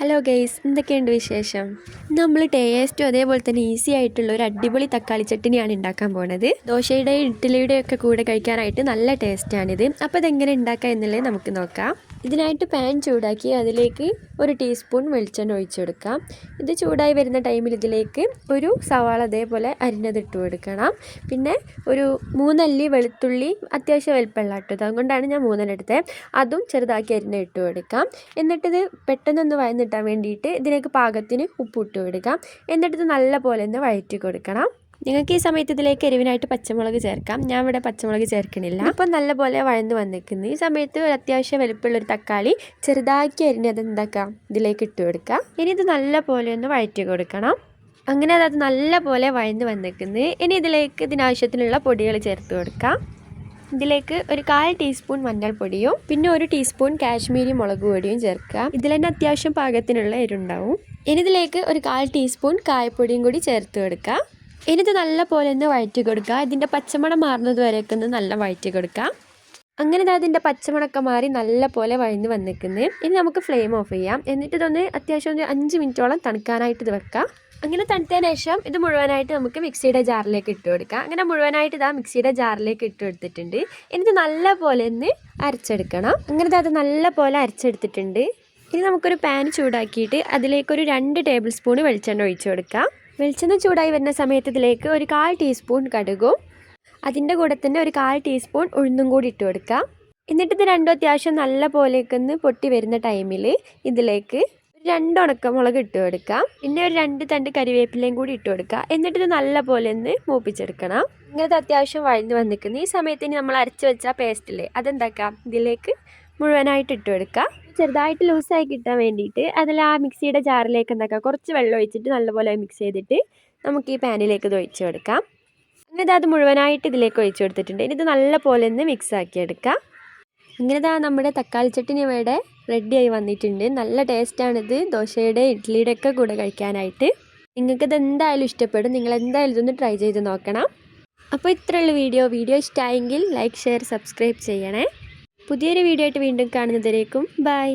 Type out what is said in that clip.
Hello guys, എന്തൊക്കെയുണ്ട് വിശേഷം? നമ്മൾ ടേസ്റ്റും അതേപോലെ തന്നെ ഈസി ആയിട്ടുള്ള ഒരു അടിപൊളി തക്കാളി ചട്നിയാണ് ഉണ്ടാക്കാൻ പോകുന്നത്. ദോശയുടെയും ഇഡ്ഡലിയുടെയും ഒക്കെ കൂടെ കഴിക്കാനായിട്ട് നല്ല ടേസ്റ്റാണിത്. അപ്പോൾ ഇതെങ്ങനെ ഉണ്ടാക്കാം എന്നുള്ളത് നമുക്ക് നോക്കാം. ഇതിനായിട്ട് പാൻ ചൂടാക്കി അതിലേക്ക് 1 ടീസ്പൂൺ വെളിച്ചെണ്ണ ഒഴിച്ചു കൊടുക്കാം. ഇത് ചൂടായി വരുന്ന ടൈമിൽ ഇതിലേക്ക് ഒരു സവാള അതേപോലെ അരിഞ്ഞതിട്ട് കൊടുക്കണം. പിന്നെ ഒരു 3 അല്ലി വെളുത്തുള്ളി, അത്യാവശ്യം വലിപ്പമുള്ള ഇട്ടത്, അതുകൊണ്ടാണ് ഞാൻ 3 എടുത്തത്. അതും ചെറുതാക്കി അരിഞ്ഞ് ഇട്ട് കൊടുക്കാം. എന്നിട്ടിത് പെട്ടെന്നൊന്ന് വഴന്നിട്ടാൻ വേണ്ടിയിട്ട് ഇതിലേക്ക് പാകത്തിന് ഉപ്പ് ഇട്ട് കൊടുക്കാം. എന്നിട്ടിത് നല്ല പോലെ ഒന്ന് വഴറ്റി കൊടുക്കണം. നിങ്ങൾക്ക് ഈ സമയത്ത് ഇതിലേക്ക് എരിവിനായിട്ട് പച്ചമുളക് ചേർക്കാം. ഞാൻ ഇവിടെ പച്ചമുളക് ചേർക്കണില്ല. അപ്പം നല്ലപോലെ വഴന്ന് വന്നിരിക്കുന്നു. ഈ സമയത്ത് ഒരു അത്യാവശ്യം വലിപ്പമുള്ളൊരു തക്കാളി ചെറുതാക്കി അരിഞ്ഞത് എന്താക്കാം ഇതിലേക്ക് ഇട്ട് കൊടുക്കാം. ഇനി ഇത് നല്ല പോലെ ഒന്ന് വഴറ്റി കൊടുക്കണം. അങ്ങനെ അത് നല്ല പോലെ വഴന്ന് വന്നിരിക്കുന്നു. ഇനി ഇതിലേക്ക് ഇതിനാവശ്യത്തിനുള്ള പൊടികൾ ചേർത്ത് കൊടുക്കാം. ഇതിലേക്ക് ഒരു 1/4 ടീസ്പൂൺ മഞ്ഞൾപ്പൊടിയും പിന്നെ 1 ടീസ്പൂൺ കാശ്മീരി മുളക് പൊടിയും ചേർക്കുക. ഇതിൽ തന്നെ അത്യാവശ്യം പാകത്തിനുള്ള എരിവുണ്ടാവും. ഇനി ഇതിലേക്ക് ഒരു 1/4 ടീസ്പൂൺ കായപ്പൊടിയും കൂടി ചേർത്ത് കൊടുക്കുക. ഇനി ഇത് നല്ല പോലെ ഒന്ന് വഴറ്റി കൊടുക്കുക. ഇതിൻ്റെ പച്ചമണം മാറുന്നത് വരെയൊക്കെ ഒന്ന് നല്ല വഴറ്റി കൊടുക്കുക. അങ്ങനെ അതിൻ്റെ പച്ചമണക്കം മാറി നല്ല പോലെ വഴന്ന് വന്നിരിക്കുന്നത്. ഇനി നമുക്ക് ഫ്ലെയിം ഓഫ് ചെയ്യാം. എന്നിട്ട് ഇതൊന്ന് അത്യാവശ്യം ഒരു 5 മിനിറ്റോളം തണുക്കാനായിട്ട് ഇത് വെക്കാം. അങ്ങനെ തണുത്തതിന് ശേഷം ഇത് മുഴുവനായിട്ട് നമുക്ക് മിക്സിയുടെ ജാറിലേക്ക് ഇട്ട് കൊടുക്കാം. അങ്ങനെ മുഴുവനായിട്ട് ഇതാ മിക്സിയുടെ ജാറിലേക്ക് ഇട്ട് കൊടുത്തിട്ടുണ്ട്. എന്നിട്ട് നല്ല പോലെ ഒന്ന് അരച്ചെടുക്കണം. അങ്ങനെ അത് നല്ല പോലെ അരച്ചെടുത്തിട്ടുണ്ട്. ഇനി നമുക്കൊരു പാൻ ചൂടാക്കിയിട്ട് അതിലേക്കൊരു 2 ടേബിൾ സ്പൂൺ വെളിച്ചെണ്ണ ഒഴിച്ചു കൊടുക്കാം. വെളിച്ചെണ്ണ ചൂടായി വരുന്ന സമയത്ത് ഇതിലേക്ക് ഒരു 1/4 ടീസ്പൂൺ കടുകും അതിൻ്റെ കൂടെ തന്നെ ഒരു 1/4 ടീസ്പൂൺ ഉഴുന്നും കൂടി ഇട്ട് കൊടുക്കാം. എന്നിട്ട് ഇത് രണ്ടും അത്യാവശ്യം നല്ല പോലെയൊക്കെ പൊട്ടി വരുന്ന ടൈമിൽ ഇതിലേക്ക് 2 ഉണക്കമുളക് ഇട്ട് കൊടുക്കാം. പിന്നെ ഒരു 2 തണ്ട് കരിവേപ്പിലയും കൂടി ഇട്ട് കൊടുക്കുക. എന്നിട്ട് ഇത് നല്ല പോലെ ഒന്ന് മൂപ്പിച്ചെടുക്കണം. ഇങ്ങനത്തെ അത്യാവശ്യം വഴന്ന് വന്നിരിക്കുന്നു. ഈ സമയത്ത് നമ്മൾ അരച്ച് വെച്ച പേസ്റ്റില്ലേ അതെന്താക്കാം ഇതിലേക്ക് മുഴുവനായിട്ട് ഇട്ട് കൊടുക്കുക. ചെറുതായിട്ട് ലൂസായി കിട്ടാൻ വേണ്ടിയിട്ട് അതിൽ ആ മിക്സിയുടെ ജാറിലേക്ക് എന്താക്കാം കുറച്ച് വെള്ളം ഒഴിച്ചിട്ട് നല്ലപോലെ മിക്സ് ചെയ്തിട്ട് നമുക്ക് ഈ പാനിലേക്ക് ഇത് ഒഴിച്ച് കൊടുക്കാം. അങ്ങനെ അത് മുഴുവനായിട്ട് ഇതിലേക്ക് ഒഴിച്ച് കൊടുത്തിട്ടുണ്ട്. ഇനി ഇത് നല്ല പോലെ ഒന്ന് മിക്സ് ആക്കി എടുക്കാം. അങ്ങനെ നമ്മുടെ തക്കാളി ചട്നി ഇവിടെ റെഡിയായി വന്നിട്ടുണ്ട്. നല്ല ടേസ്റ്റാണിത് ദോശയുടെ ഇഡ്ഡലിയുടെ ഒക്കെ കൂടെ കഴിക്കാനായിട്ട്. നിങ്ങൾക്കിത് എന്തായാലും ഇഷ്ടപ്പെടും. നിങ്ങൾ എന്തായാലും ഇതൊന്ന് ട്രൈ ചെയ്ത് നോക്കണം. അപ്പോൾ ഇത്രയുള്ള വീഡിയോ ഇഷ്ടമായെങ്കിൽ ലൈക്ക്, ഷെയർ, സബ്സ്ക്രൈബ് ചെയ്യണേ. പുതിയൊരു വീഡിയോ ആയിട്ട് വീണ്ടും കാണുന്നതിലേക്കും ബൈ.